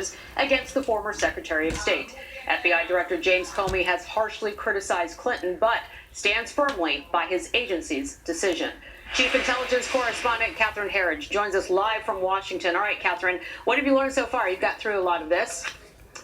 charges against the former Secretary of State. FBI Director James Comey has harshly criticized Clinton, but stands firmly by his agency's decision. Chief Intelligence Correspondent Catherine Herridge joins us live from Washington. All right, Catherine, what have you learned so far? You've got through a lot of this.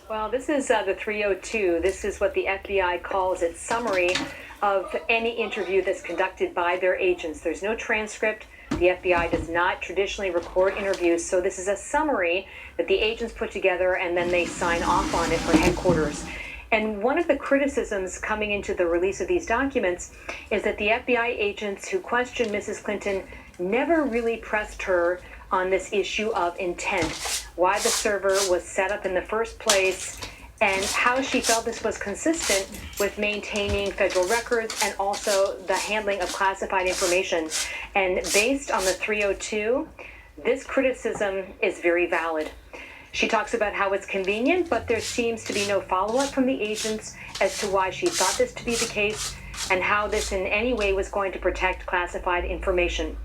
Well, this is the 302. This is what the FBI calls its summary of any interview that's conducted by their agents. There's no transcript. The FBI does not traditionally record interviews, so this is a summary that the agents put together and then they sign off on it for headquarters. And one of the criticisms coming into the release of these documents is that the FBI agents who questioned Mrs. Clinton never really pressed her on this issue of intent, why the server was set up in the first place, and how she felt this was consistent with maintaining federal records and also the handling of classified information. And based on the 302, this criticism is very valid. She talks about how it's convenient, but there seems to be no follow-up from the agents as to why she thought this to be the case and how this in any way was going to protect classified information.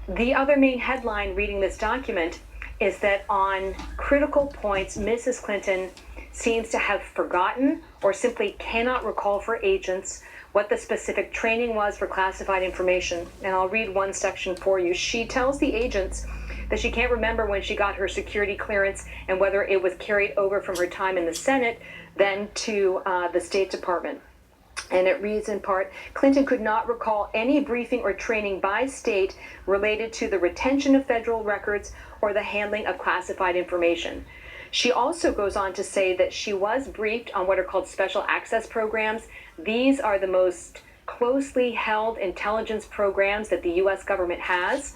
The other main headline reading this document is that on critical points, Mrs. Clinton seems to have forgotten or simply cannot recall for agents what the specific training was for classified information. And I'll read one section for you. She tells the agents that she can't remember when she got her security clearance and whether it was carried over from her time in the Senate then to the State Department. And it reads in part, Clinton could not recall any briefing or training by state related to the retention of federal records or the handling of classified information. She also goes on to say that she was briefed on what are called special access programs. These are the most closely held intelligence programs that the U.S. government has.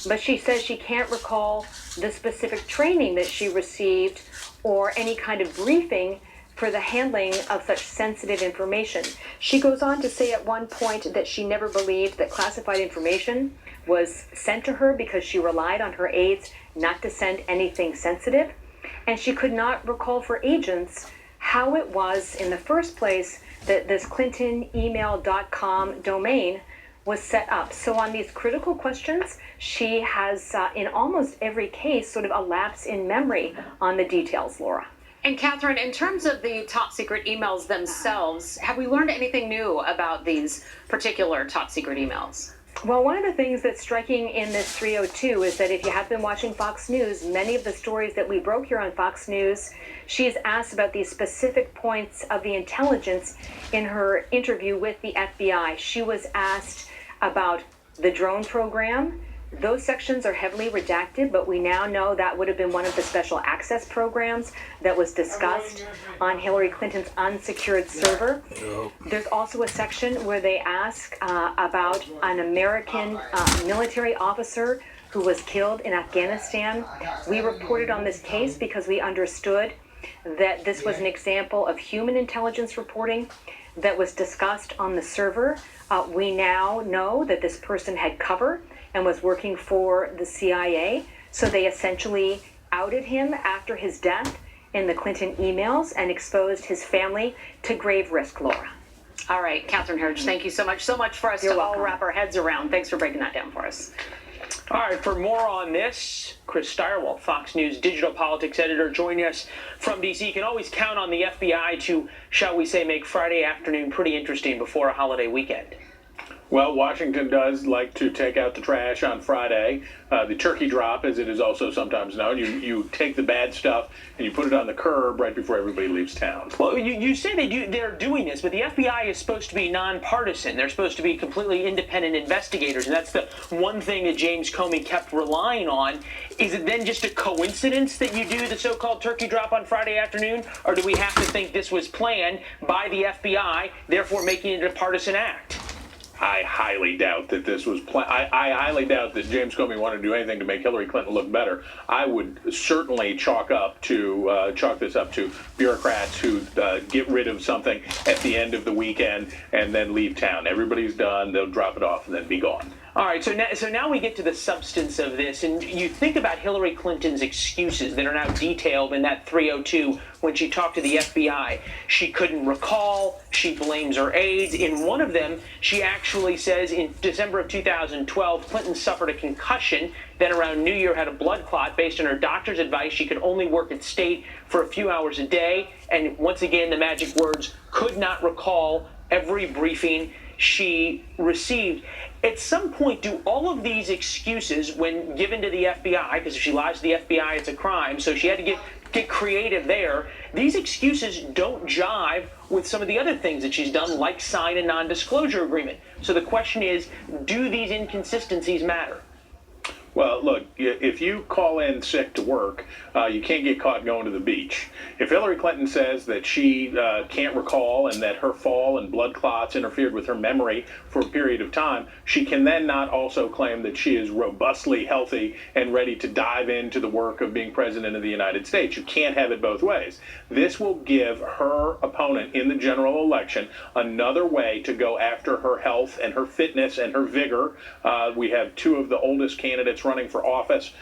But she says she can't recall the specific training that she received or any kind of briefing for the handling of such sensitive information. She goes on to say at one point that she never believed that classified information was sent to her because she relied on her aides not to send anything sensitive. And she could not recall for agents how it was in the first place that this ClintonEmail.com domain was set up. So on these critical questions, she has, in almost every case, sort of a lapse in memory on the details, Laura. And Catherine, in terms of the top secret emails themselves, have we learned anything new about these particular top secret emails? Well, one of the things that's striking in this 302 is that if you have been watching Fox News, many of the stories that we broke here on Fox News, she is asked about these specific points of the intelligence in her interview with the FBI. She was asked about the drone program. Those sections are heavily redacted, but we now know that would have been one of the special access programs that was discussed on Hillary Clinton's unsecured server. There's also a section where they ask about an American military officer who was killed in Afghanistan. We reported on this case because we understood that this was an example of human intelligence reporting that was discussed on the server. We now know that this person had cover and was working for the CIA. So they essentially outed him after his death in the Clinton emails and exposed his family to grave risk, Laura. All right, Catherine Herridge, thank you so much for us to all wrap our heads around. Thanks for breaking that down for us. All right, for more on this, Chris Stirewalt, Fox News digital politics editor, joining us from D.C. You can always count on the FBI to, shall we say, make Friday afternoon pretty interesting before a holiday weekend. Well, Washington does like to take out the trash on Friday. The turkey drop, as it is also sometimes known. You take the bad stuff and you put it on the curb right before everybody leaves town. Well, you say they're doing this, but the FBI is supposed to be nonpartisan. They're supposed to be completely independent investigators, and that's the one thing that James Comey kept relying on. Is it then just a coincidence that you do the so-called turkey drop on Friday afternoon, or do we have to think this was planned by the FBI, therefore making it a partisan act? I highly doubt that this was I highly doubt that James Comey wanted to do anything to make Hillary Clinton look better. I would certainly chalk this up to bureaucrats who get rid of something at the end of the weekend and then leave town. Everybody's done. They'll drop it off and then be gone. All right, so now we get to the substance of this, and you think about Hillary Clinton's excuses that are now detailed in that 302 when she talked to the FBI. She couldn't recall, she blames her aides. In one of them, she actually says in December of 2012, Clinton suffered a concussion, then around New Year had a blood clot. Based on her doctor's advice, she could only work at State for a few hours a day, and once again, the magic words, could not recall every briefing she received. At some point, do all of these excuses, when given to the FBI, because if she lies to the FBI, it's a crime, so she had to get creative there, these excuses don't jive with some of the other things that she's done, like sign a non-disclosure agreement. So the question is, do these inconsistencies matter? Well, look, if you call in sick to work, you can't get caught going to the beach. If Hillary Clinton says that she can't recall and that her fall and blood clots interfered with her memory for a period of time, she can then not also claim that she is robustly healthy and ready to dive into the work of being president of the United States. You can't have it both ways. This will give her opponent in the general election another way to go after her health and her fitness and her vigor. We have two of the oldest candidates running for office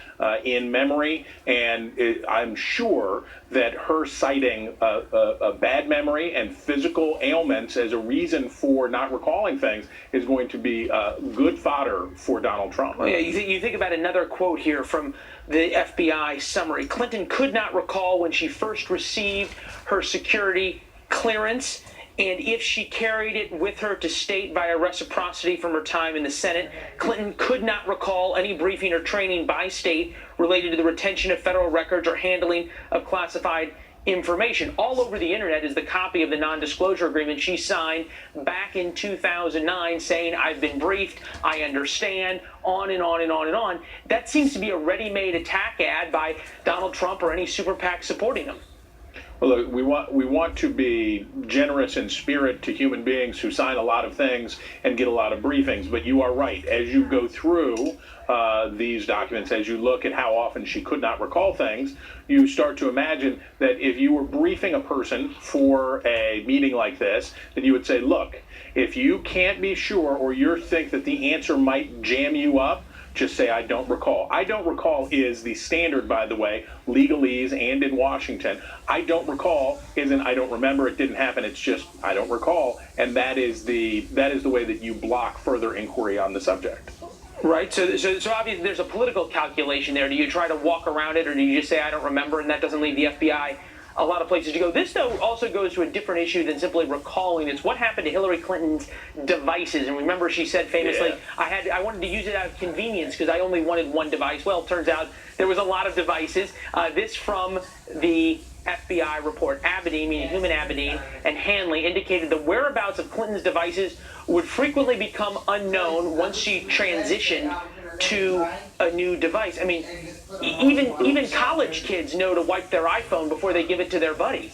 in memory, and I'm sure that her citing a bad memory and physical ailments as a reason for not recalling things is going to be good fodder for Donald Trump. Well, yeah, you think about another quote here from the FBI summary. Clinton could not recall when she first received her security clearance, and if she carried it with her to State via reciprocity from her time in the Senate. Clinton could not recall any briefing or training by State related to the retention of federal records or handling of classified information. All over the internet is the copy of the non-disclosure agreement she signed back in 2009 saying, I've been briefed, I understand, on and on and on and on. That seems to be a ready-made attack ad by Donald Trump or any super PAC supporting him. Well, look, we want to be generous in spirit to human beings who sign a lot of things and get a lot of briefings. But you are right. As you go through these documents, as you look at how often she could not recall things, you start to imagine that if you were briefing a person for a meeting like this, then you would say, look, if you can't be sure or you think that the answer might jam you up, just say, I don't recall. I don't recall is the standard, by the way, legalese and in Washington. I don't recall isn't I don't remember, it didn't happen, it's just I don't recall. And that is the way that you block further inquiry on the subject. Right, so obviously there's a political calculation there. Do you try to walk around it, or do you just say, I don't remember, and that doesn't leave the FBI a lot of places to go? This, though, also goes to a different issue than simply recalling. It's what happened to Hillary Clinton's devices. And remember, she said famously, I wanted to use it out of convenience because I only wanted one device. Well, it turns out there was a lot of devices. This from the FBI report. Abedin, meaning Houman Abedin, and Hanley indicated the whereabouts of Clinton's devices would frequently become unknown once she transitioned to a new device. I mean, even college kids know to wipe their iPhone before they give it to their buddy.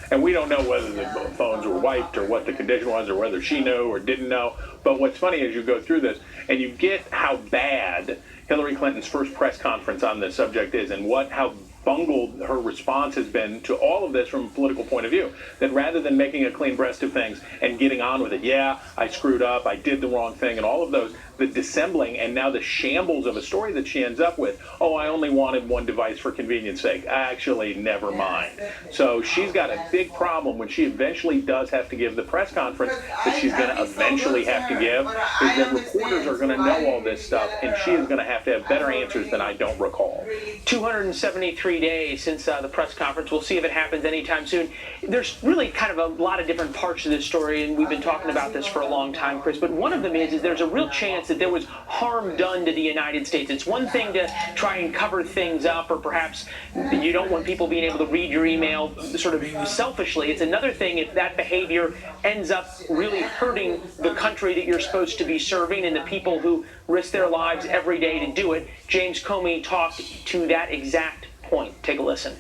And we don't know whether the phones were wiped or what the condition was or whether she knew or didn't know. But what's funny is you go through this and you get how bad Hillary Clinton's first press conference on this subject is and how bungled her response has been to all of this from a political point of view. That rather than making a clean breast of things and getting on with it, yeah, I screwed up, I did the wrong thing, and all of those, the dissembling and now the shambles of a story that she ends up with, oh, I only wanted one device for convenience sake. Actually, never mind. So she's got a big problem when she eventually does have to give the press conference that she's going to eventually have to give, is that reporters are going to know all this stuff, and she is going to have better answers than I don't recall. 273 days since the press conference. We'll see if it happens anytime soon. There's really kind of a lot of different parts to this story, and we've been talking about this for a long time, Chris, but one of them is there's a real chance that there was harm done to the United States. It's one thing to try and cover things up, or perhaps you don't want people being able to read your email sort of selfishly. It's another thing if that behavior ends up really hurting the country that you're supposed to be serving and the people who risk their lives every day to do it. James Comey talked to that exact point. Take a listen.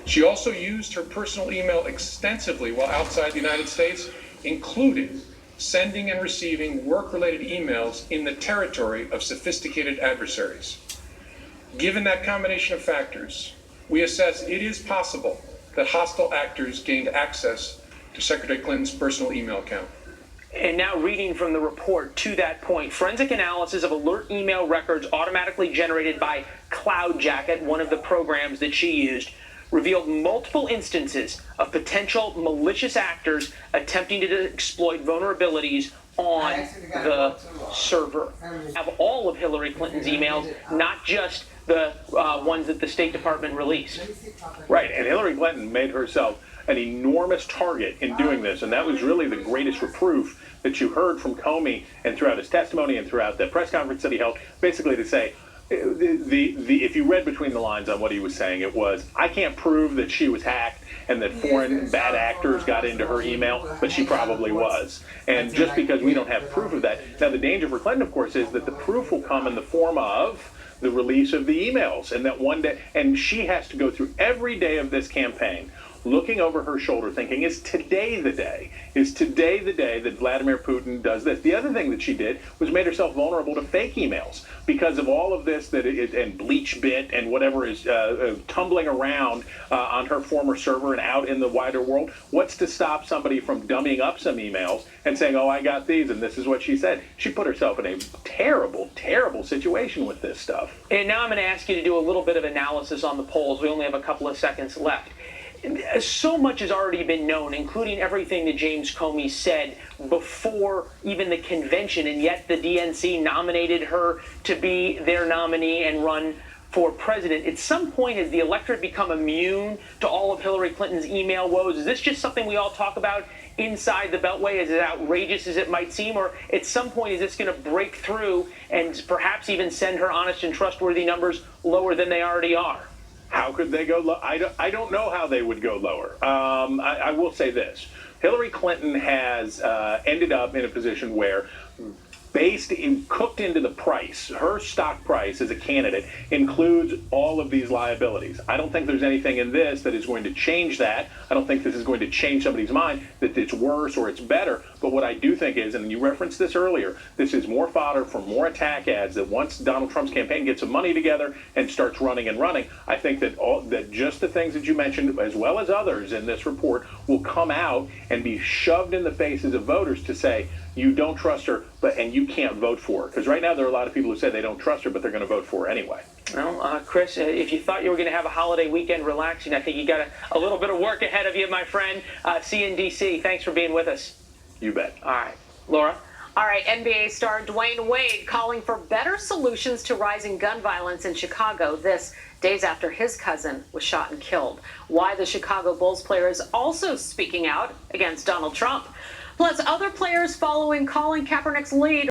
She also used her personal email extensively while outside the United States, including sending and receiving work-related emails in the territory of sophisticated adversaries. Given that combination of factors, we assess it is possible that hostile actors gained access to Secretary Clinton's personal email account. And now reading from the report to that point, forensic analysis of alert email records automatically generated by CloudJacket, one of the programs that she used, revealed multiple instances of potential malicious actors attempting to exploit vulnerabilities on the server. Of all of Hillary Clinton's emails, not just the ones that the State Department released. Right, and Hillary Clinton made herself an enormous target in doing this, and that was really the greatest reproof that you heard from Comey and throughout his testimony and throughout the press conference that he held, basically to say, if you read between the lines on what he was saying, it was, I can't prove that she was hacked and that foreign bad actors got into her email, but she probably was. And just because we don't have proof of that, now the danger for Clinton, of course, is that the proof will come in the form of the release of the emails, and that one day, and she has to go through every day of this campaign looking over her shoulder thinking, is today the day? Is today the day that Vladimir Putin does this? The other thing that she did was made herself vulnerable to fake emails because of all of this and BleachBit and whatever is tumbling around on her former server and out in the wider world. What's to stop somebody from dummying up some emails and saying, oh, I got these and this is what she said? She put herself in a terrible, terrible situation with this stuff. And now I'm going to ask you to do a little bit of analysis on the polls. We only have a couple of seconds left. So much has already been known, including everything that James Comey said before even the convention, and yet the DNC nominated her to be their nominee and run for president. At some point, has the electorate become immune to all of Hillary Clinton's email woes? Is this just something we all talk about inside the Beltway, as outrageous as it might seem, or at some point is this going to break through and perhaps even send her honest and trustworthy numbers lower than they already are? How could they go low? I don't know how they would go lower. I will say this. Hillary Clinton has ended up in a position where, cooked into the price, her stock price as a candidate includes all of these liabilities. I don't think there's anything in this that is going to change that. I don't think this is going to change somebody's mind that it's worse or it's better. But what I do think is, and you referenced this earlier, this is more fodder for more attack ads, that once Donald Trump's campaign gets some money together and starts running, I think that just the things that you mentioned, as well as others in this report, will come out and be shoved in the faces of voters to say, you don't trust her, and you can't vote for her. Because right now there are a lot of people who say they don't trust her, but they're going to vote for her anyway. Well, Chris, if you thought you were going to have a holiday weekend relaxing, I think you got a little bit of work ahead of you, my friend. See you in D.C. Thanks for being with us. You bet. All right. Laura? All right, NBA star Dwayne Wade calling for better solutions to rising gun violence in Chicago. This days after his cousin was shot and killed. Why the Chicago Bulls player is also speaking out against Donald Trump. Plus, other players following Colin Kaepernick's lead.